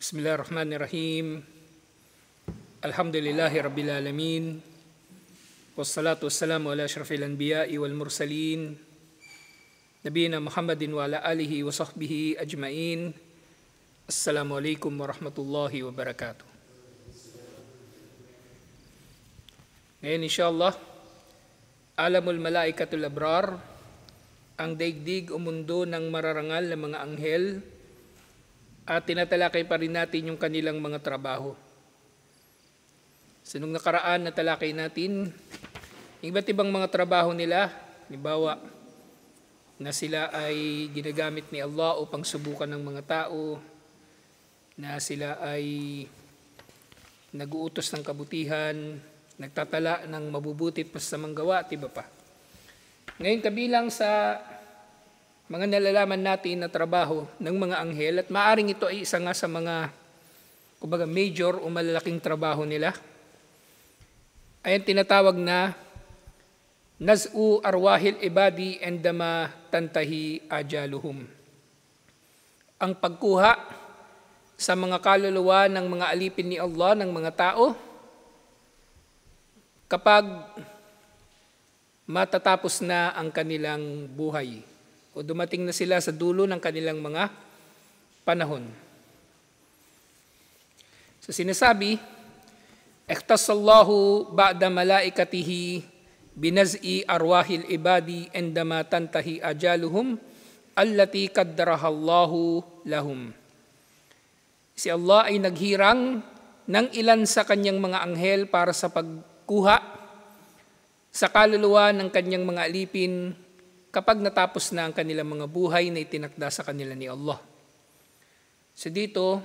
Bismillahirrahmanirrahim. Alhamdulillahi Rabbil Alamin. Wassalatu wassalamu ala asyrafil anbiya'i wal mursalin. Nabiyina Muhammadin wa ala alihi wa sahbihi ajma'in. Assalamualaikum warahmatullahi wabarakatuh. Ngayon insyaAllah, Alamul Malaikatul Abrar, ang daigdig o mundo ng mararangal na mga anghel, at tinatalakay pa rin natin yung kanilang mga trabaho. Sa nung nakaraan na talakay natin, iba't ibang mga trabaho nila, halimbawa na sila ay ginagamit ni Allah upang subukan ng mga tao, na sila ay nag-uutos ng kabutihan, nagtatala ng mabubuti pa sa manggawa at iba pa. Ngayon kabilang sa mga nalalaman natin na trabaho ng mga anghel, at maaring ito ay isa nga sa mga kumbaga major o malalaking trabaho nila, ay ang tinatawag na naz'u arwahil ibadi endama tantahi ajaluhum. Ang pagkuha sa mga kaluluwa ng mga alipin ni Allah, ng mga tao, kapag matatapos na ang kanilang buhay o dumating na sila sa dulo ng kanilang mga panahon. So sinasabi, ikhtasallahu ba'da malaikatihi binaz'i arwahil ibadi endama tantahi ajaluhum allati qaddarahallahu lahum. Si Allah ay naghirang ng ilan sa kanyang mga anghel para sa pagkuha sa kaluluwa ng kanyang mga alipin kapag natapos na ang kanilang mga buhay na itinakda sa kanila ni Allah. So dito,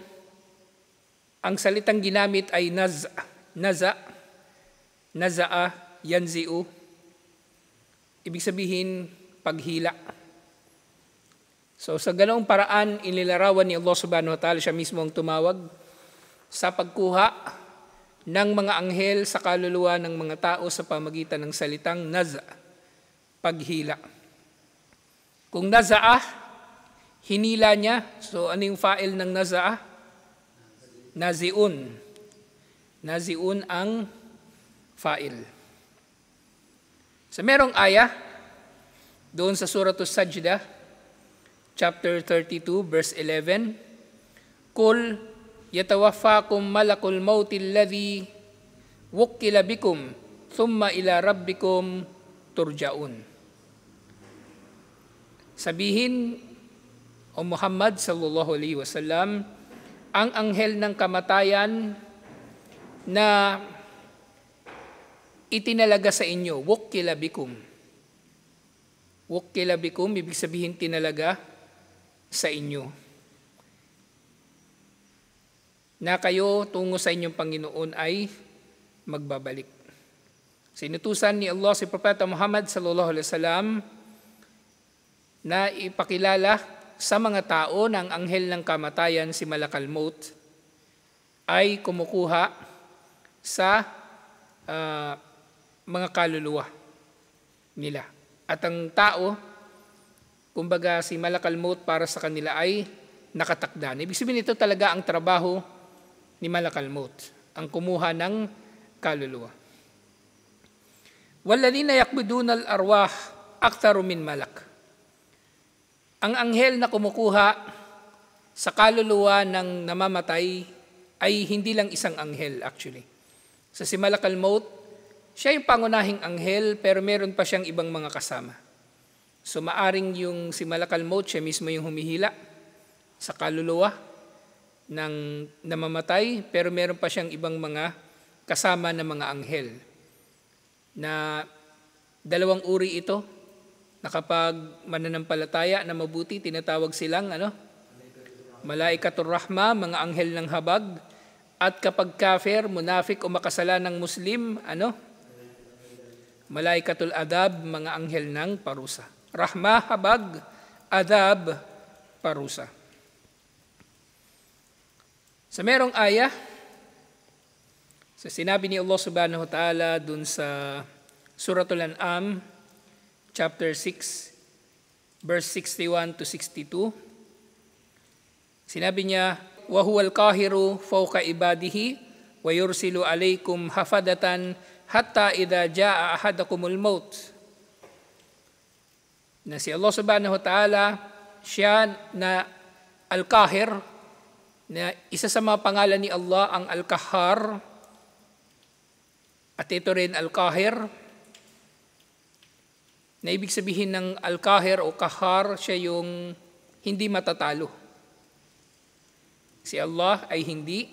ang salitang ginamit ay naza'a, yanzi'u. Ibig sabihin, paghila. So sa ganoong paraan, inilarawan ni Allah subhanahu wa ta'ala, siya mismo ang tumawag sa pagkuha ng mga anghel sa kaluluwa ng mga tao sa pamagitan ng salitang naza, paghila. Kung naza'ah, hinila niya. So ano yung fa'il ng naza'ah? Nazi'un. Nazi'un ang fa'il. So merong aya doon sa Suratul Sajdah, chapter 32, verse 11. Kul yatawaffakum malakul mautil ladhi wukkila bikum thumma ila rabbikum turja'un. Sabihin, o Muhammad sallallahu alaihi wasallam, ang anghel ng kamatayan na itinalaga sa inyo, wukkila bikum. Wukkila bikum, ibig sabihin tinalaga sa inyo, na kayo tungo sa inyong Panginoon ay magbabalik. Sinutusan ni Allah si Propeta Muhammad sallallahu alaihi wasallam na ipakilala sa mga tao ng anghel ng kamatayan, si Malakal Maut, ay kumukuha sa mga kaluluwa nila. At ang tao, kumbaga si Malakal Maut para sa kanila ay nakatakda. Ibig sabihin ito talaga ang trabaho ni Malakal Maut, ang kumuha ng kaluluwa. Walladhina yaqbiduna al-arwah aktharu min malak. Ang anghel na kumukuha sa kaluluwa ng namamatay ay hindi lang isang anghel actually. So si Malakal Maut, siya yung pangunahing anghel pero meron pa siyang ibang mga kasama. So maaring yung si Malakal Maut, siya mismo yung humihila sa kaluluwa ng namamatay pero meron pa siyang ibang mga kasama na mga anghel. Na dalawang uri ito, na kapag mananampalataya na mabuti, tinatawag silang Malaikatur Rahma, mga anghel ng habag. At kapag kafir, munafik o makasalanang Muslim, Malaikatul Adab, mga anghel ng parusa. Rahma, habag, adab, parusa. Sa merong aya, sa sinabi ni Allah subhanahu wa ta'ala dun sa Suratul An'am, chapter 6, verse 61 to 62, sinabi niya, wa huwal qahiru fawqa ibadihi wa yursilu alaykum hafadatan hatta idha jaa ahadakumul maut. Na si Allah subhanahu wa ta'ala, siya na Al-Qahir, na isa sa mga pangalan ni Allah ang Al-Qahhar, at ito rin Al-Qahir, na ibig sabihin ng Al-Qahir o Qahhar, siya yung hindi matatalo. Si Allah ay hindi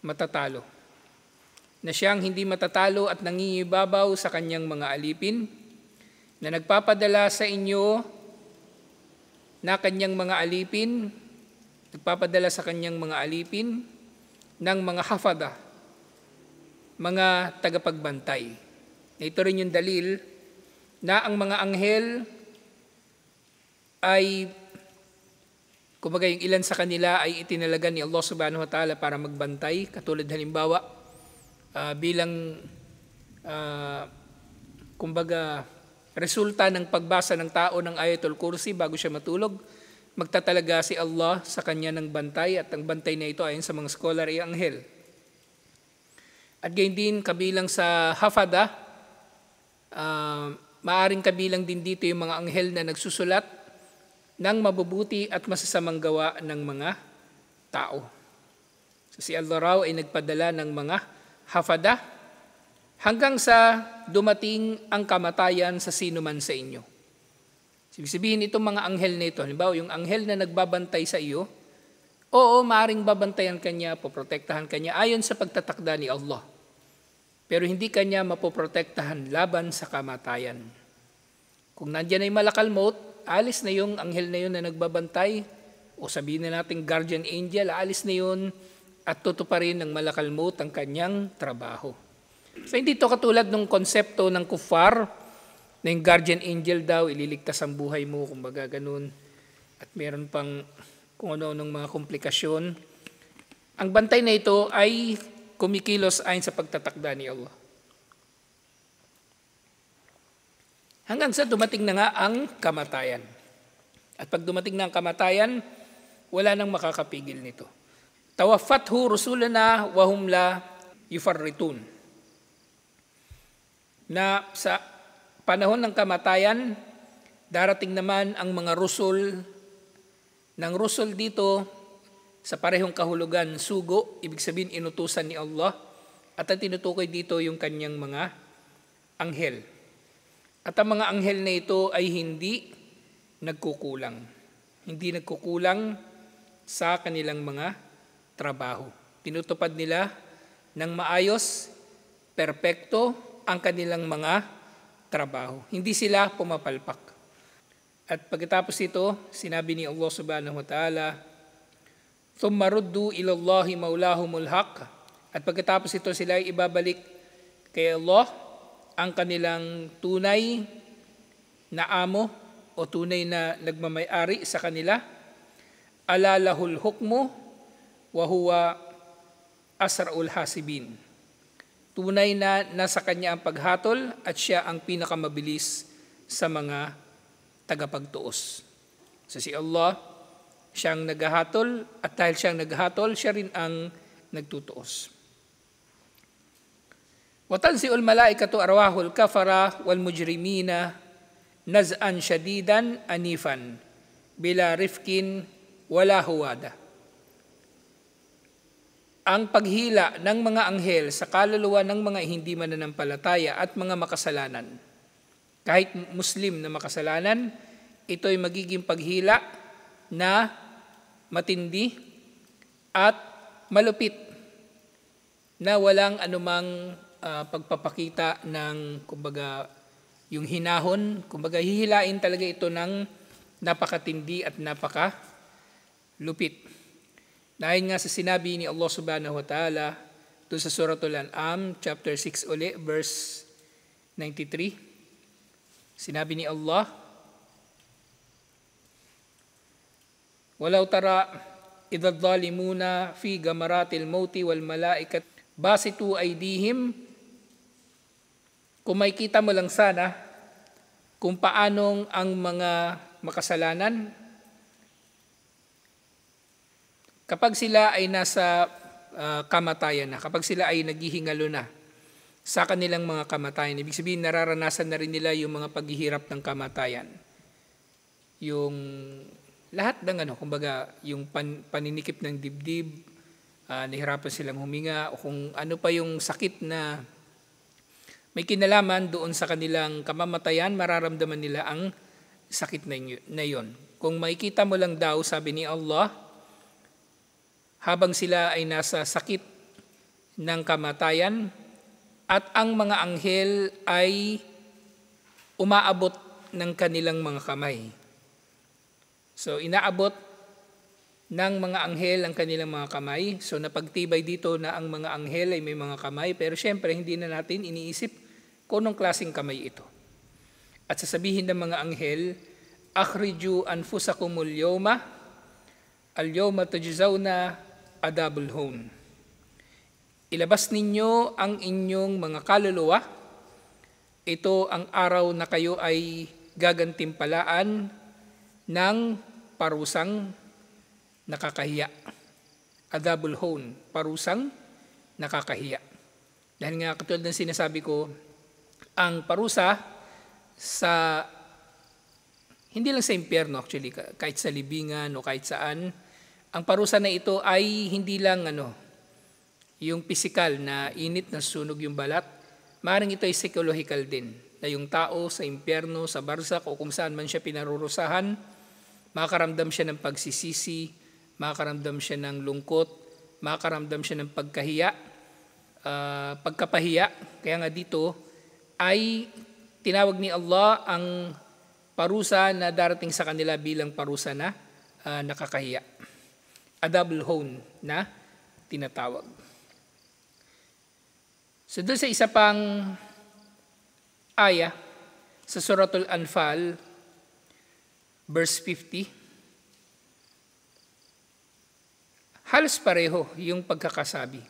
matatalo. Na siyang hindi matatalo at nangingibabaw sa kanyang mga alipin, na nagpapadala sa inyo na kanyang mga alipin, nagpapadala sa kanyang mga alipin ng mga hafada, mga tagapagbantay. Ito rin yung dalil na ang mga anghel ay, kumbaga yung ilan sa kanila ay itinalaga ni Allah subhanahu wa ta'ala para magbantay, katulad halimbawa bilang kumbaga resulta ng pagbasa ng tao ng Ayatul Kursi bago siya matulog, magtatalaga si Allah sa kanya ng bantay, at ang bantay na ito ayon sa mga scholar ay anghel. At gayon din kabilang sa hafada, maaring kabilang din dito yung mga anghel na nagsusulat ng mabubuti at masasamang gawa ng mga tao. So si Allah raw ay nagpadala ng mga hafada hanggang sa dumating ang kamatayan sa sino man sa inyo. Ibig sabihin itong mga anghel na ito, halimbawa yung anghel na nagbabantay sa iyo, oo, maaring babantayan kanya, poprotektahan kanya ayon sa pagtatakda ni Allah. Pero hindi kanya mapoprotektahan laban sa kamatayan. Kung nandyan ay malakal maut, alis na yung anghel na yun na nagbabantay, o sabihin na natin guardian angel, alis na yun at tutuparin ng malakal maut ang kanyang trabaho. So hindi ito katulad ng konsepto ng kuffar na yung guardian angel daw, ililigtas ang buhay mo, kumbaga ganun. At meron pang kung ano-anong mga komplikasyon. Ang bantay na ito ay kumikilos ayon sa pagtatakda ni Allah. Hanggang sa dumating na nga ang kamatayan. At pag dumating na ang kamatayan, wala nang makakapigil nito. Tawaffathu rusulana wa hum la yufarritun. Na sa panahon ng kamatayan, darating naman ang mga rusul. Ng rusul dito, sa parehong kahulugan, sugo, ibig sabihin inutusan ni Allah, at ang tinutukoy dito yung kanyang mga anghel. At ang mga anghel na ito ay hindi nagkukulang. Hindi nagkukulang sa kanilang mga trabaho. Tinutupad nila ng maayos, perpekto, ang kanilang mga trabaho. Hindi sila pumapalpak. At pagkatapos ito, sinabi ni Allah subhanahu wa ta'ala, ثُمَّ رُدُّوا إِلَى اللَّهِ مَوْلَاهُمُ الْحَقِّ. At pagkatapos ito, sila ay ibabalik kay Allah ang kanilang tunay na amo o tunay na nagmamay-ari sa kanila. أَلَا لَهُ الْحُكْمُ وَهُوَ أَسْرَعُ الْحَاسِبِينَ. Tunay na nasa kanya ang paghatol at siya ang pinakamabilis sa mga tagapagtuos. So si Allah, siyang naghahatol, at dahil siyang naghahatol, siya rin ang nagtutuos. وَتَنْزِعُ الْمَلَائِكَةُ أَرْوَاحُ الْكَفَرَةِ وَالْمُجْرِمِينَ نَزْعًا شَدِيدًا أَنِيفًا بِلَا رِفْقٍ وَلَا هُوَادَةٍ. Ang paghila ng mga anghel sa kaluluwa ng mga hindi mananampalataya at mga makasalanan. Kahit Muslim na makasalanan, ito ay magiging paghila na matindi at malupit, na walang anumang pagpapakita ng kumbaga yung hinahon, kumbaga hihilain talaga ito ng napakatindi at napakalupit. Dahil nga sa sinabi ni Allah subhanahu wa ta'ala doon sa Suratul An'am, chapter 6 uli, verse 93, sinabi ni Allah, وَلَوْ تَرَى إِذَا الظَّالِمُونَ فِي غَمَرَاتِ الْمَوْتِ وَالْمَلَائِكَةُ بَاسِطُو أَيْدِيهِمْ. Kung makikita mo lang sana kung paanong ang mga makasalanan, kapag sila ay nasa kamatayan na, kapag sila ay naghihingalo na sa kanilang mga kamatayan, ibig sabihin nararanasan na rin nila yung mga paghihirap ng kamatayan. Yung lahat ng kumbaga, yung paninikip ng dibdib, nahirapan silang huminga, o kung ano pa yung sakit na may kinalaman doon sa kanilang kamamatayan, mararamdaman nila ang sakit na yon. Kung makikita mo lang daw, sabi ni Allah, habang sila ay nasa sakit ng kamatayan, at ang mga anghel ay umaabot ng kanilang mga kamay. So inaabot ng mga anghel ang kanilang mga kamay. So napagtibay dito na ang mga anghel ay may mga kamay, pero syempre hindi na natin iniisip kung anong klaseng kamay ito. At sasabihin ng mga anghel, akhriju anfusakumul yawma, al-yawma tujzawna adabul hun. Ilabas ninyo ang inyong mga kaluluwa. Ito ang araw na kayo ay gagantimpalaan ng parusang nakakahiya. Adabul hun, parusang nakakahiya. Dahil nga katulad ng sinasabi ko, ang parusa sa hindi lang sa impyerno actually, kahit sa libingan o kahit saan, ang parusa na ito ay hindi lang yung physical na init na sunog yung balat, maaaring ito ay psychological din, na yung tao sa impyerno, sa barzak o kung saan man siya pinarurusahan, makakaramdam siya ng pagsisisi, makakaramdam siya ng lungkot, makakaramdam siya ng pagkahiya, pagkapahiya. Kaya nga dito ay tinawag ni Allah ang parusa na darating sa kanila bilang parusa na nakakahiya. Adabul hun na tinatawag. So doon sa isa pang aya sa Suratul Anfal, verse 50, halos pareho yung pagkakasabi.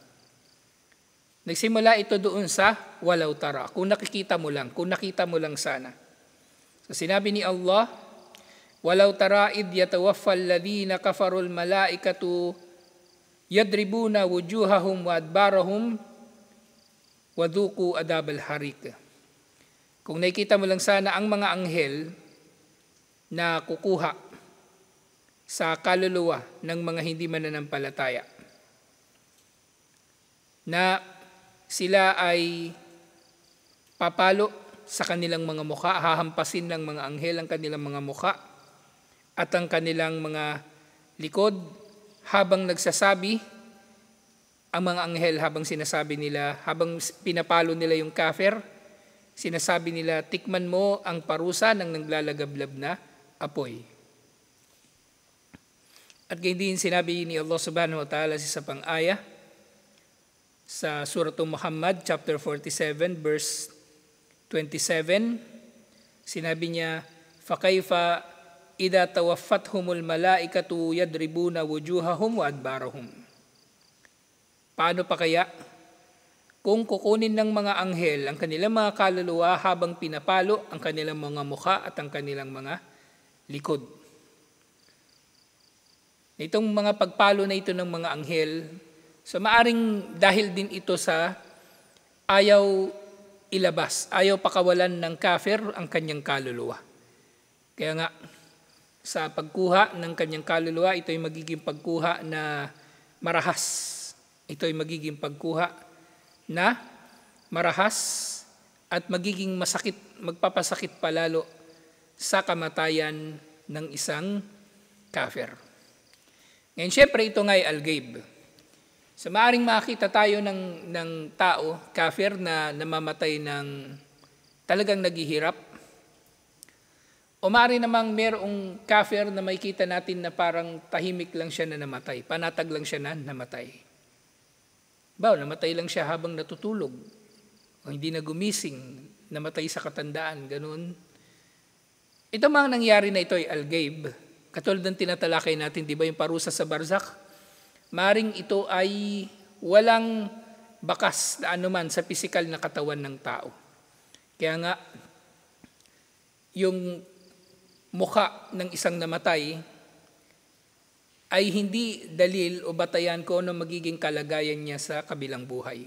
Nagsimula ito doon sa walau tara, kung nakita mo lang sana. So sinabi ni Allah, walau tara id yatawaffa alladhina kafarul malaikatu yadribuna wujuhahum wa adbarahum wadhuku adabal harik. Kung nakikita mo lang sana ang mga anghel na kukuha sa kaluluwa ng mga hindi mananampalataya, na sila ay papalo sa kanilang mga mukha, hahampasin ng mga anghel ang kanilang mga mukha at ang kanilang mga likod habang nagsasabi, ang mga anghel habang sinasabi nila, habang pinapalo nila yung kafir, sinasabi nila, tikman mo ang parusa ng naglalagablab na apoy. At gayon din sinabi ni Allah subhanahu wa ta'ala sa isa pang aya, sa Suratul Muhammad, chapter 47, verse 27, sinabi niya, فَكَيْفَ إِذَا تَوَفَّتْهُمُ الْمَلَائِكَةُ يَدْرِبُونَ وُجُوهَهُمْ وَأَدْبَارَهُمْ. Paano pa kaya kung kukunin ng mga anghel ang kanilang mga kaluluwa habang pinapalo ang kanilang mga mukha at ang kanilang mga likod? Itong mga pagpalo na ito ng mga anghel, so maaring dahil din ito sa ayaw ilabas, ayaw pakawalan ng kafir ang kanyang kaluluwa. Kaya nga, sa pagkuha ng kanyang kaluluwa, ito ay magiging pagkuha na marahas. Ito ay magiging pagkuha na marahas at magiging masakit, magpapasakit palalo sa kamatayan ng isang kafir. Ngayon, syempre ito nga ay al-ghaib. So maaaring makita tayo ng tao, kafir na namamatay ng talagang naghihirap. O maaari namang merong kafir na makikita natin na parang tahimik lang siya na namatay, panatag lang siya na namatay. Namatay lang siya habang natutulog, o hindi na gumising, namatay sa katandaan, ganun. Ito mga nangyari na ito ay al-ghaib. Katulad ng tinatalakay natin, di ba yung parusa sa barzak? Maring ito ay walang bakas na anuman sa pisikal na katawan ng tao. Kaya nga, yung mukha ng isang namatay, ay hindi dalil o batayan kung ano magiging kalagayan niya sa kabilang buhay.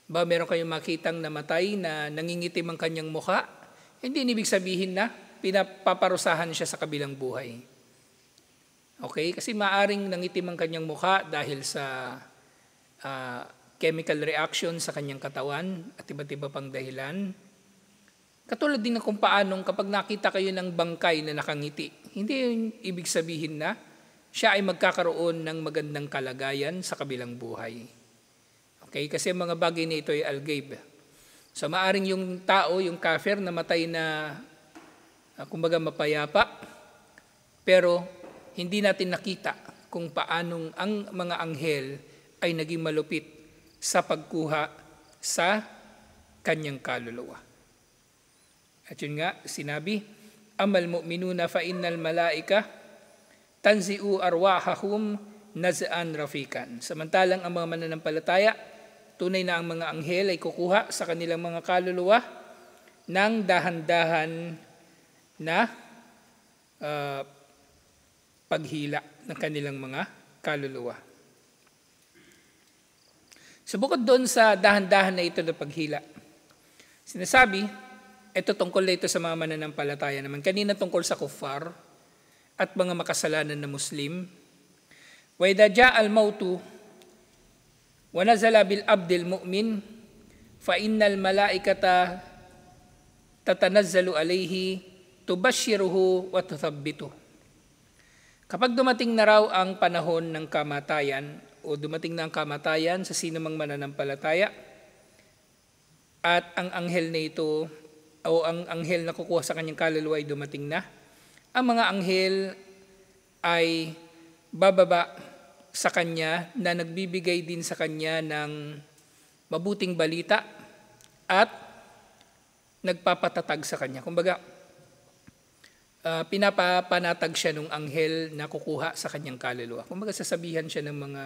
Ba meron kayong makitang namatay na nangingitim ang kanyang mukha, hindi ibig sabihin na pinapaparusahan siya sa kabilang buhay. Okay? Kasi maaring nangitim ang kanyang mukha dahil sa chemical reaction sa kanyang katawan at iba't iba pang dahilan. Katulad din ng kung paanong kapag nakita kayo ng bangkay na nakangiti, hindi yun ibig sabihin na siya ay magkakaroon ng magandang kalagayan sa kabilang buhay. Okay? Kasi ang mga bagay na ito ay al-ghaib. So maaring yung tao, yung kafir, namatay na kumbaga mapayapa, pero hindi natin nakita kung paanong ang mga anghel ay naging malupit sa pagkuha sa kanyang kaluluwa. At yun nga, sinabi, amal mu'minuna fa innal malaika tanzi'u arwahahum naz'an rafikan. Samantalang ang mga mananampalataya, tunay na ang mga anghel ay kukuha sa kanilang mga kaluluwa ng dahan-dahan na paghila ng kanilang mga kaluluwa. So bukod doon sa dahan-dahan na ito na paghila, sinasabi, ito tungkol na ito sa mga mananampalataya naman. Kanina tungkol sa kuffar at mga makasalanan na Muslim. Wa idha jaa al-mautu wa nazala bil abdil mu'min fa innal malaikata tatanazzalu alayhi tubashshiruhu wa tuthabbitu. Kapag dumating na raw ang panahon ng kamatayan o dumating na ang kamatayan sa sinumang mananampalataya at ang anghel na ito o ang anghel na kukuha sa kanyang kaluluwa ay dumating na, ang mga anghel ay bababa sa kanya na nagbibigay din sa kanya ng mabuting balita at nagpapatatag sa kanya. Kumbaga, pinapapanatag siya ng anghel na kukuha sa kanyang kaluluwa. Kumbaga, sasabihan siya ng mga,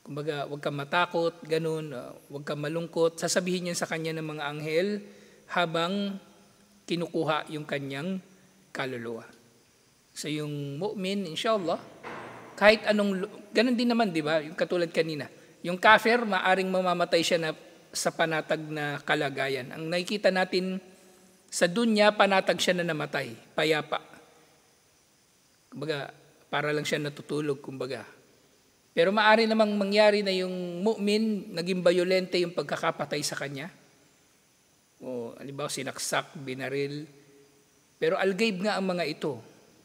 kumbaga, huwag kang matakot, ganun, huwag kang malungkot. Sasabihin niya sa kanya ng mga anghel habang kinukuha yung kanyang kaluluwa. So yung mu'min, inshallah, kahit anong, ganun din naman, di ba? Yung katulad kanina. Yung kafir, maaring mamamatay siya na sa panatag na kalagayan. Ang nakikita natin sa dunya, panatag siya na namatay, payapa. Kumbaga, para lang siya natutulog, kumbaga. Pero maaari namang mangyari na yung mu'min, naging bayolente yung pagkakapatay sa kanya. O halimbawa sinaksak, binaril. Pero al-ghaib nga ang mga ito.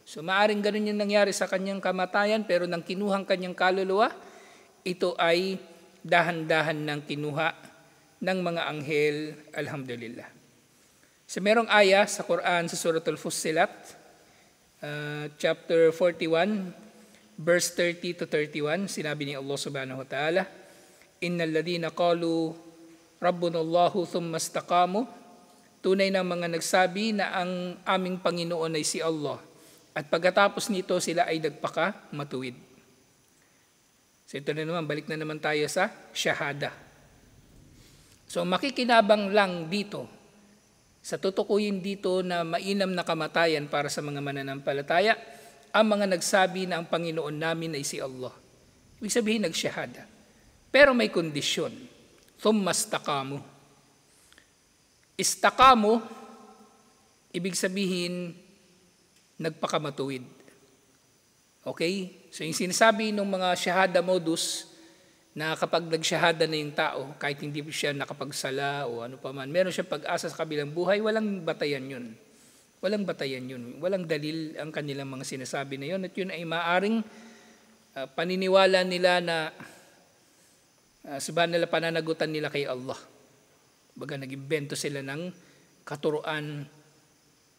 So maaring ganun yung nangyari sa kanyang kamatayan, pero nang kinuhang kanyang kaluluwa, ito ay dahan-dahan ng kinuha ng mga anghel, alhamdulillah. So merong aya sa Quran sa Suratul Fussilat, chapter 41, verse 30 to 31, sinabi ni Allah subhanahu wa ta'ala, innal ladhina qalu Rabbunallahu thumma istaqamu, tunay na mga nagsabi na ang aming Panginoon ay si Allah, at pagkatapos nito sila ay nagpaka matuwid. So ito na naman, balik na naman tayo sa shahada. So makikinabang lang dito, sa tutukuyin dito na mainam na kamatayan para sa mga mananampalataya, ang mga nagsabi na ang Panginoon namin ay si Allah. Ibig sabihin nagshahada. Pero may kondisyon. Thumma istaqamu. Istaqamu, ibig sabihin, nagpakamatuwid. Okay? So yung sinasabi ng mga shahada modus, na kapag nagshahada na yung tao, kahit hindi siya nakapagsala o ano pa man, meron siya pag-asa sa kabilang buhay, walang batayan yun. Walang batayan yun. Walang dalil ang kanilang mga sinasabi na yun. At yun ay maaring paniniwala nila na subahan nila pananagutan nila kay Allah. Baga nag-imbento sila ng katuruan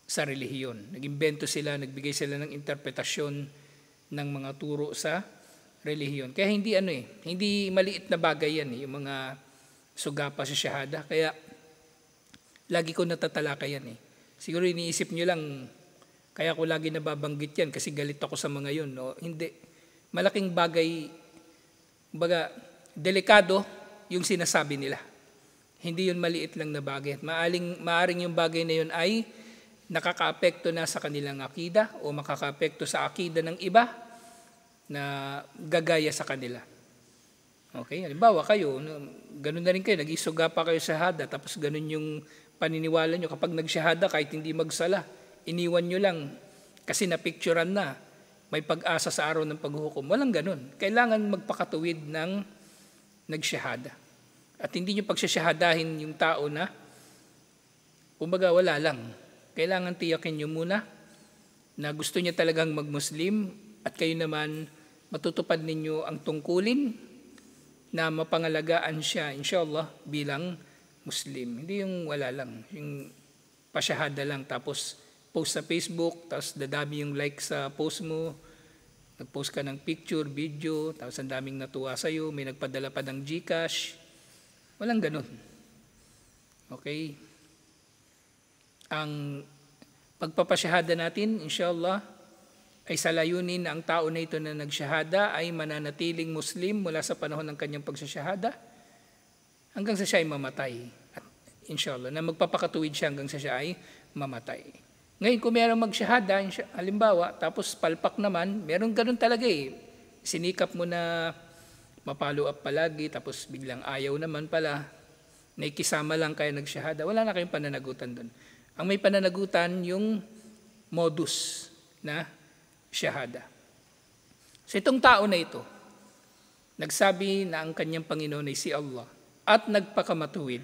sa relihiyon. Nag-imbento sila, nagbigay sila ng interpretasyon ng mga turo sa relihiyon. Kaya hindi maliit na bagay yan, yung mga sugapa sa shahada. Kaya lagi ko natatalaka yan. Siguro iniisip nyo lang, kaya ko lagi nababanggit yan kasi galit ako sa mga yun. No? Hindi. Malaking bagay, baga, delikado yung sinasabi nila. Hindi yun maliit lang na bagay. Maaring yung bagay na yun ay nakakaapekto na sa kanilang akida o makakaapekto sa akida ng iba na gagaya sa kanila. Okay, halimbawa kayo, ganun na rin kayo, nag-isuga pa kayo sa shahada, tapos ganun yung paniniwala nyo. Kapag nag-shahada, kahit hindi magsala, iniwan nyo lang kasi napicturan na, may pag-asa sa araw ng paghuhukom. Walang ganun. Kailangan magpakatuwid ng nag-shahada. At hindi nyo pagsasyahadahin yung tao na, kumbaga wala lang. Kailangan tiyakin nyo muna na gusto niya talagang mag-Muslim at kayo naman matutupad ninyo ang tungkulin na mapangalagaan siya, inshallah, bilang Muslim. Hindi yung wala lang, yung pasyahada lang, tapos post sa Facebook, tapos dadami yung like sa post mo, nag-post ka ng picture, video, tapos ang daming natuwa sa'yo, may nagpadala pa ng GCash. Walang ganun. Okay? Ang pagpapasyahada natin, inshallah, ay sa layunin na ang tao na ito na nagsyahada ay mananatiling Muslim mula sa panahon ng kanyang pagsasyahada hanggang sa siya ay mamatay. At inshallah, na magpapakatuwid siya hanggang sa siya ay mamatay. Ngayon, kung mayroong magsyahada, halimbawa, tapos palpak naman, meron ganun talaga eh. Sinikap mo na mapalo up palagi, tapos biglang ayaw naman pala, naikisama lang kaya nagsyahada, wala na kayong pananagutan doon. Ang may pananagutan, yung modus na syahada. So itong tao na ito, nagsabi na ang kanyang Panginoon ay si Allah at nagpakamatuwid.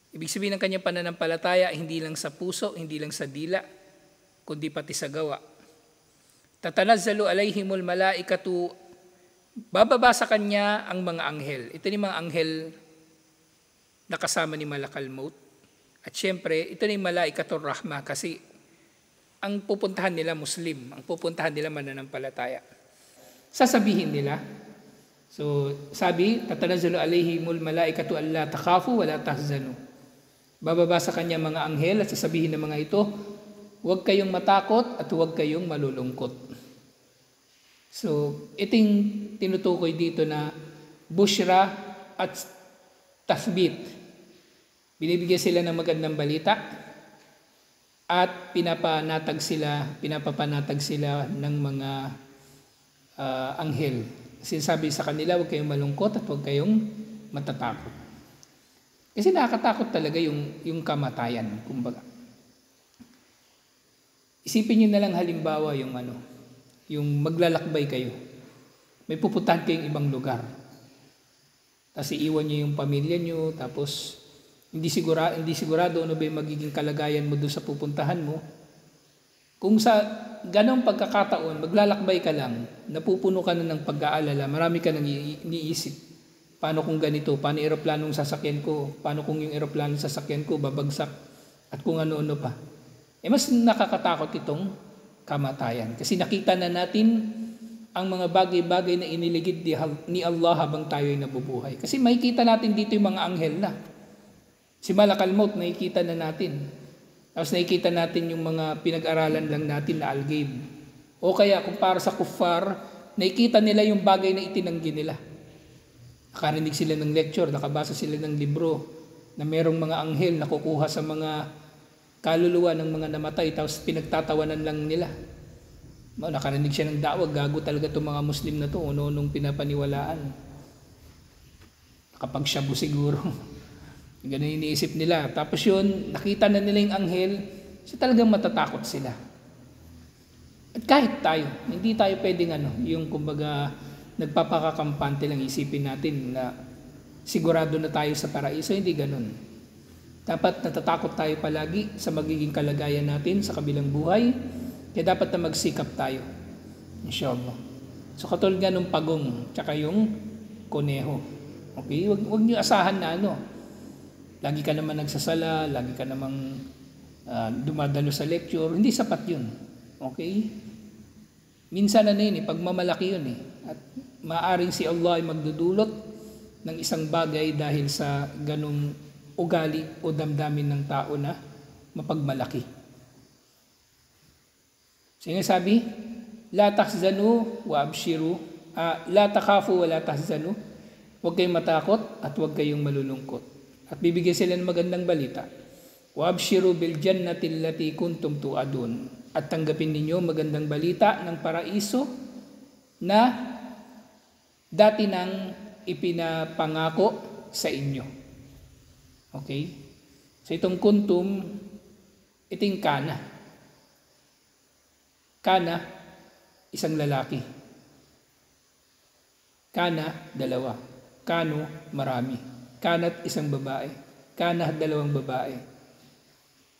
Ibig sabihin ng kanyang pananampalataya, hindi lang sa puso, hindi lang sa dila, kundi pati sa gawa. Tatanazzalu alayhimul malaikatu, bababa sa kanya ang mga anghel. Ito ni mga anghel na kasama ni Malakal Maut. At syempre, ito ni Malaikatur Rahmah kasi ang pupuntahan nila Muslim, ang pupuntahan nila mananampalataya. Sasabihin nila, so sabi, tatanazzalu alayhimul malaikatu alla takhafu wala tahzanu. Bababa sa kanya mga anghel at sasabihin ng mga ito, huwag kayong matakot at huwag kayong malulungkot. So, iting tinutukoy dito na bushra at tathbit. Binibigyan sila ng magandang balita at pinapapanatag sila ng mga anghel. Sinasabi sa kanila, huwag kayong malungkot at huwag kayong matatakot. Kasi nakakatakot talaga yung kamatayan, kumbaga. Isipin niyo na lang halimbawa yung maglalakbay kayo. May pupuntahan kayong ibang lugar. Tapos iiwan niyo yung pamilya niyo, tapos hindi sigurado ano ba yung magiging kalagayan mo doon sa pupuntahan mo. Kung sa ganong pagkakataon, maglalakbay ka lang, napupuno ka na ng pag-aalala, marami ka nang iniisip. Paano kung ganito? Paano eroplanong sasakyan ko? Paano kung yung eroplanong sasakyan ko babagsak? At kung ano-ano pa. Mas nakakatakot itong kamatayan. Kasi nakita na natin ang mga bagay-bagay na iniligid ni Allah habang tayo ay nabubuhay. Kasi makikita natin dito yung mga anghel na. Si Malakal Maut, nakikita na natin. Tapos nakikita natin yung mga pinag-aralan lang natin na al-ghaib. O kaya kung para sa kuffar, nakikita nila yung bagay na itinanggi nila. Nakarinig sila ng lecture, nakabasa sila ng libro na merong mga anghel na kukuha sa mga kaluluwa ng mga namatay tapos pinagtatawanan lang nila. Nakarinig siya ng dawag, gago talaga itong mga Muslim na to, unong pinapaniwalaan. Nakapag-shabu siguro. Ganun iniisip nila. Tapos yun, nakita na nila yung anghel, so talagang matatakot sila. At kahit tayo, hindi tayo pwedeng yung kumbaga nagpapakakampante lang isipin natin na sigurado na tayo sa paraiso, hindi ganun. Dapat natatakot tayo palagi sa magiging kalagayan natin sa kabilang buhay, kaya dapat na magsikap tayo. Inshallah. So katulad nga nung pagong, tsaka yung koneho. Okay? Huwag niyo asahan na lagi ka naman nagsasala, lagi ka namang dumadalo sa lecture, hindi sapat yun. Okay? Minsan yun pagmamalaki yun At maaaring si Allah ay magdudulot ng isang bagay dahil sa ganung ugali o damdamin ng tao na mapagmalaki. Sige sabi, la tahzanu wa abshiru, la takhafu wa la tahzanu. Huwag kayong matakot at huwag kayong malulungkot. At bibigyan sila ng magandang balita. Wa abshiru bil jannati allati kuntum tu'adun. At tanggapin ninyo magandang balita ng paraiso na dati nang ipinapangako sa inyo. Okay? So itong kuntum, iting kana. Kana, isang lalaki. Kana, dalawa. Kano, marami. Kanat, isang babae. Kana, dalawang babae.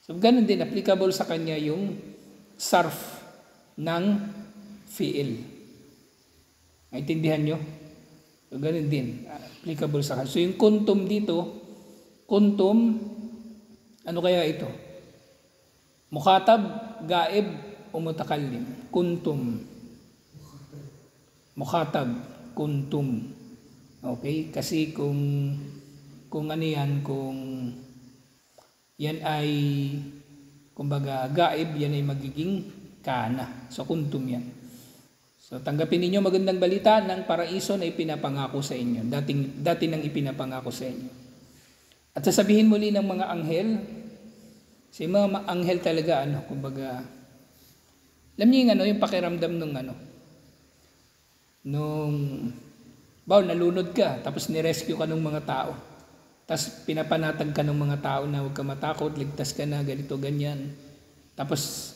So ganun din, applicable sa kanya yung sarf ng fi'il. Maintindihan nyo? So ganun din, applicable sa kanya. So yung kuntum dito, kuntum, ano kaya ito? Mukhatab, gaib, o mutakallim. Kuntum. Mukhatab, kuntum. Okay? Kasi kung ano yan, kung yan ay, kumbaga, gaib, yan ay magiging kana. So, kuntum yan. So, tanggapin ninyo magandang balita ng paraiso na ipinapangako sa inyo. Dati nang ipinapangako sa inyo. At sasabihin muli ng mga anghel, si mga anghel talaga, kumbaga, alam niyo yung pakiramdam nalunod ka, tapos nirescue ka ng mga tao. Tapos pinapanatag ka ng mga tao na huwag ka matakot, ligtas ka na, ganito, ganyan. Tapos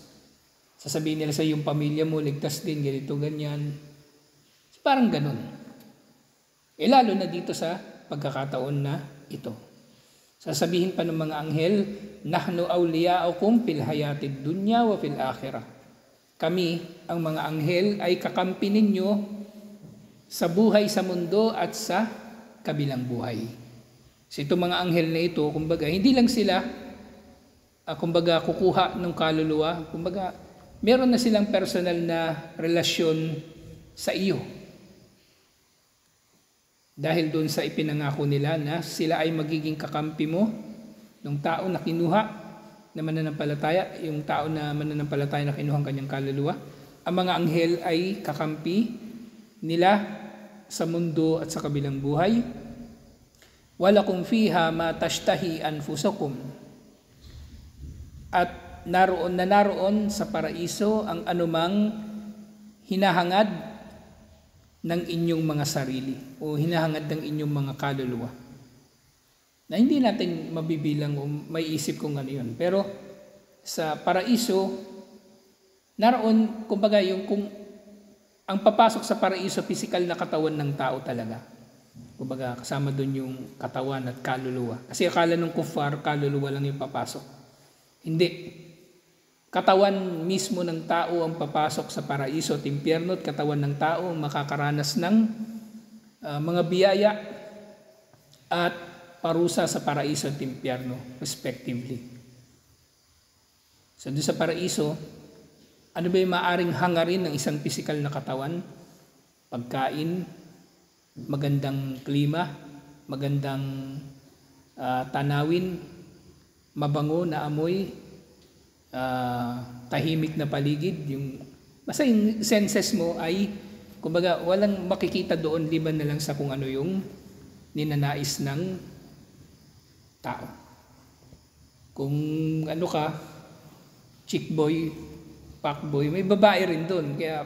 sasabihin nila sa yung pamilya mo, ligtas din, ganito, ganyan. So, parang ganun. Lalo na dito sa pagkakataon na ito. Sasabihin pa ng mga anghel, nahnu awliya'ukum fil hayatid dunya wa fil akhirah. Kami, ang mga anghel, ay kakampi ninyo sa buhay sa mundo at sa kabilang buhay. So itong mga anghel na ito, kumbaga, hindi lang sila, kumbaga, kukuha ng kaluluwa. Kumbaga, meron na silang personal na relasyon sa iyo. Dahil doon sa ipinangako nila na sila ay magiging kakampi mo ng tao na kinuha na mananampalataya, yung tao na mananampalataya na kinuha ang kanyang kaluluwa. Ang mga anghel ay kakampi nila sa mundo at sa kabilang buhay. Walakum fiha ma tashtahi anfusakum. At naroon sa paraiso ang anumang hinahangad ng inyong mga sarili o hinahangad ng inyong mga kaluluwa. Na hindi natin mabibilang o may isip kung ano yun. Pero sa paraiso, naroon, kumbaga, kung ang papasok sa paraiso, physical na katawan ng tao talaga. Kumbaga, kasama doon yung katawan at kaluluwa. Kasi akala ng kuffar, kaluluwa lang yung papasok. Hindi. Katawan mismo ng tao ang papasok sa paraiso at impyerno, at katawan ng tao ang makakaranas ng mga biyaya at parusa sa paraiso at impyerno, respectively. So, doon sa paraiso, ano ba yung maaaring hangarin ng isang pisikal na katawan? Pagkain, magandang klima, magandang tanawin, mabango na amoy, tahimik na paligid. Basta yung senses mo ay, kumbaga, walang makikita doon liban na lang sa kung ano yung ninanais ng tao. Kung ano ka, chick boy, fuckboy, may babae rin doon. Kaya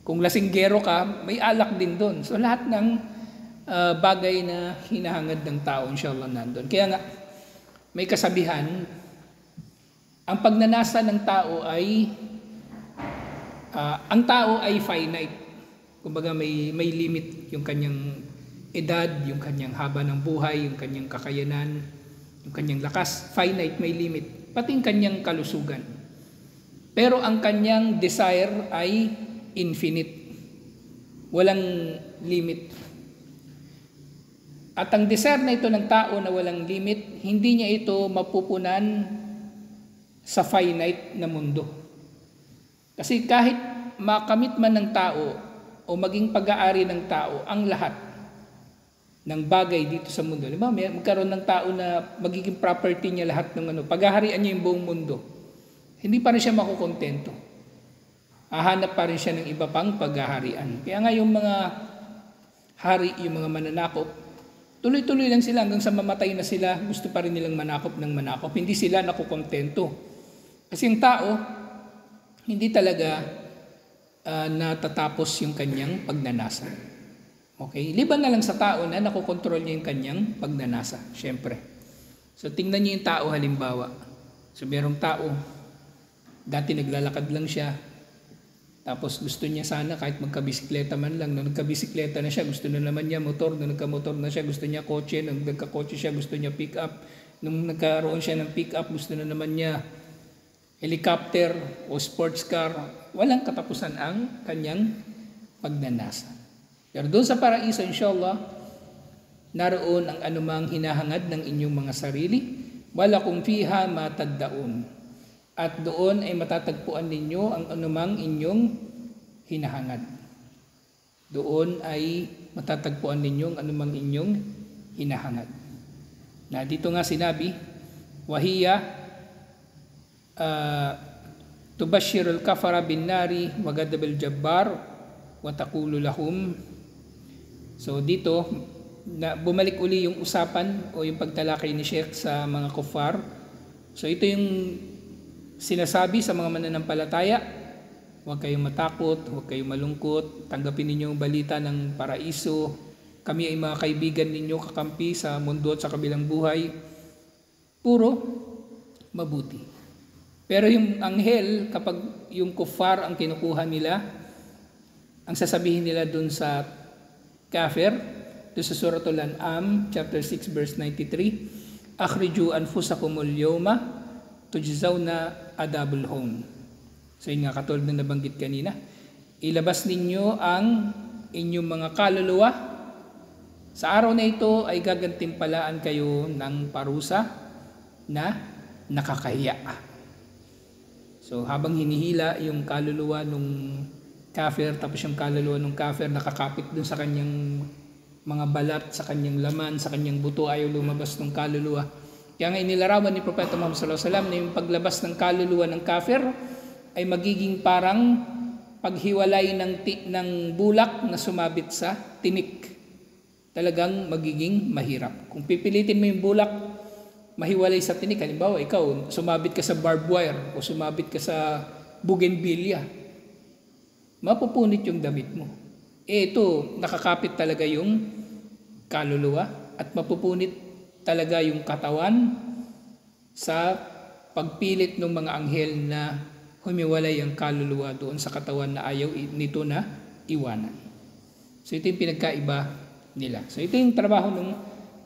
kung lasinggero ka, may alak din doon. So lahat ng bagay na hinahangad ng tao, inshallah, nandun. Kaya nga, may kasabihan, ang pagnanasa ng tao ay, ang tao ay finite. Kumbaga may limit yung kanyang edad, yung kanyang haba ng buhay, yung kanyang kakayanan, yung kanyang lakas. Finite, may limit. Pati yung kanyang kalusugan. Pero ang kanyang desire ay infinite. Walang limit. At ang desire na ito ng tao na walang limit, hindi niya ito mapupunan sa finite na mundo. Kasi kahit makamit man ng tao o maging pag-aari ng tao ang lahat ng bagay dito sa mundo. Diba? Magkaroon ng tao na magiging property niya lahat ng paghaharian niya yung buong mundo. Hindi pa rin siya makukontento. Hahanap pa rin siya ng iba pang paghaharian. Kaya nga yung mga hari, yung mga mananakop, tuloy-tuloy lang sila hanggang sa mamatay na sila, gusto pa rin nilang manakop ng manakop. Hindi sila nakukontento. Kasi yung tao, hindi talaga natatapos yung kanyang pagnanasa. Okay? Liban na lang sa tao na nakokontrol niya yung kanyang pagnanasa. Siyempre. So tingnan niyo yung tao halimbawa. So merong tao, dati naglalakad lang siya, tapos gusto niya sana kahit magkabisikleta man lang. Nung nagkabisikleta na siya, gusto na naman niya motor. Nung nagkamotor na siya, gusto niya kotse. Nung nagkakotse siya, gusto niya pick up. Nung nagkaroon siya ng pick up, gusto na naman niya helicopter o sports car. Walang katapusan ang kanyang pagnanasa. Pero doon sa paraiso, inshallah, naroon ang anumang hinahangad ng inyong mga sarili. Walakum fiha mataddaun. At doon ay matatagpuan ninyo ang anumang inyong hinahangad. Doon ay matatagpuan ninyo ang anumang inyong hinahangad. Na dito nga sinabi, wahiya tubashirul kafara bin nari wa ghadabil jabbar wa taqulu lahum. So dito na bumalik uli yung usapan o yung pagtalakay ni Sheikh sa mga kuffar. So ito yung sinasabi sa mga mananampalataya, huwag kayong matakot, huwag kayong malungkot, tanggapin ninyo ang balita ng paraiso. Kami ay mga kaibigan ninyo, kakampi sa mundo at sa kabilang buhay. Puro mabuti. Pero yung anghel, kapag yung kuffar ang kinukuha nila, ang sasabihin nila dun sa kafir, dun sa Suratul An'am, chapter 6, verse 93, akhriju anfusakumul yawma tujzawna adabul hon. So yun nga, katulad na nabanggit kanina, ilabas ninyo ang inyong mga kaluluwa. Sa araw na ito ay gagantimpalaan kayo ng parusa na nakakahiya. So habang hinihila yung kaluluwa nung kafir, tapos yung kaluluwa nung kafir nakakapit dun sa kanyang mga balat, sa kanyang laman, sa kanyang buto, ayaw lumabas ng kaluluwa. Kaya nga inilarawan ni Propeta Muhammad sallallahu alaihi wasallam na yung paglabas ng kaluluwa ng kafir ay magiging parang paghiwalay ng bulak na sumabit sa tinik. Talagang magiging mahirap. Kung pipilitin mo yung bulak mahiwalay sa tinik, halimbawa ikaw sumabit ka sa barbed wire o sumabit ka sa bougainvillea, mapupunit yung damit mo. Ito, nakakapit talaga yung kaluluwa at mapupunit talaga yung katawan sa pagpilit ng mga anghel na humiwalay ang kaluluwa doon sa katawan na ayaw nito na iwanan. So ito yung pinagkaiba nila. So ito yung trabaho ng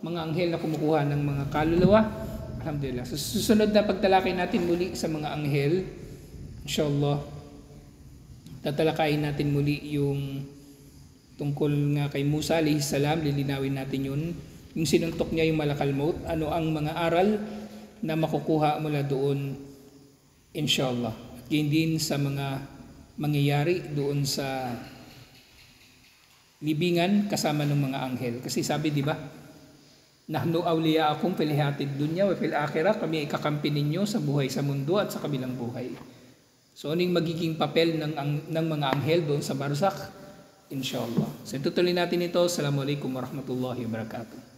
mga anghel na kumukuha ng mga kaluluwa. Alhamdulillah. So susunod na pagtalakay natin muli sa mga anghel, inshallah, tatalakayin natin muli yung tungkol nga kay Musa alayhi salam, lilinawin natin yun. Yung sinuntok niya yung malakal maut, ano ang mga aral na makukuha mula doon, inshallah. At yun din sa mga mangyayari doon sa libingan kasama ng mga anghel. Kasi sabi, di ba, nahnu awliyaakum fil hayatid dunya wa fil akhirah, kami ay kakampi ninyo sa buhay sa mundo at sa kabilang buhay. So ano yung magiging papel ng mga anghel doon sa barzakh? Inshallah. So tutuloy natin ito. Assalamualaikum warahmatullahi wabarakatuh.